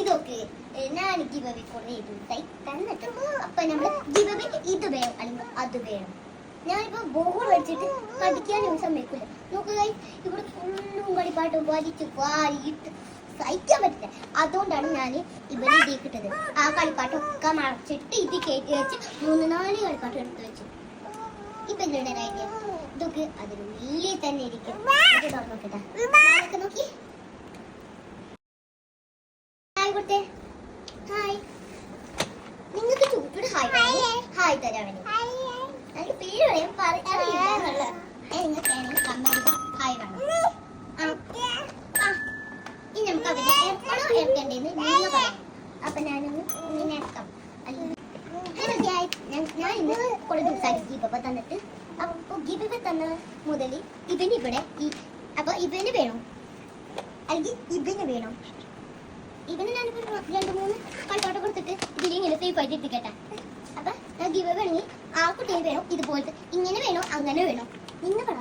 ഇതൊക്കെ ഞാൻ ഗിവവേ കുറേ ദിവസമായി തന്നിട്ട് അപ്പൊ നമ്മള് ഗിവവേ ഇത് വേണം അല്ലെങ്കിൽ അത് വേണം. ഞാനിപ്പോ ബോൾ വെച്ചിട്ട് കളിക്കാനും സമ്മതിക്കില്ല. നോക്കുക, ഇവിടെ ഫുള്ളും കളിപ്പാട്ടും വലിച്ച് വാരിയിട്ട് സഹിക്കാൻ പറ്റില്ല. അതുകൊണ്ടാണ് ഞാൻ ഇവിടെ ഇതിട്ടത്. ആ കളിപ്പാട്ടൊക്കെ മറച്ചിട്ട് ഇത് കയറ്റി വെച്ച് 3-4 കളിപ്പാട്ടം എടുത്ത് വെച്ചു. ഇപ്പൊ എന്താണ് ഐഡിയ? ഇതൊക്കെ അതിനുള്ളിൽ തന്നെ ഇരിക്കും. നോക്കട്ടെ, നോക്കി. ഹായ് കൊടുത്തേ. ഹായ്. നിങ്ങൾക്ക് ചൂട്ടോട് ഹായ് തരാൻ വേണ്ടി എനിക്ക് പേര് പറയാൻ അറിയില്ല. നിങ്ങൾക്ക് കമ്മടി ഹായ് വേണം. ഇനി നമുക്ക് അവരുടെ എപ്പോഴും ഏർക്കേണ്ടതെന്ന് നിങ്ങൾ പറയാം. അപ്പൊ ഞാനൊന്ന് ഇങ്ങനെ ഇറക്കാം. ഹലോ ഗൈസ്, ഞാൻ ഇന്ന് കുറെ ദിവസമായിട്ട് ഗിബബ തന്നിട്ട്. അപ്പൊ ഗിബബ തന്ന മുതൽ ഇവനിവിടെ അപ്പൊ ഇവന് വേണം അല്ലെങ്കിൽ ഇവന് വേണം. ഇവന് ഞാനിപ്പോ 2-3 കളിപ്പാട്ടം കൊടുത്തിട്ട് ഇതിലിങ്ങനെ സേഫ് ആയിട്ട് എത്തിക്കട്ടെ. അപ്പൊ ഗിബബ വേണമെങ്കിൽ ആ കുട്ടിയെ വേണം ഇതുപോലത്തെ. ഇങ്ങനെ വേണോ അങ്ങനെ വേണോ? നിങ്ങൾ പറ.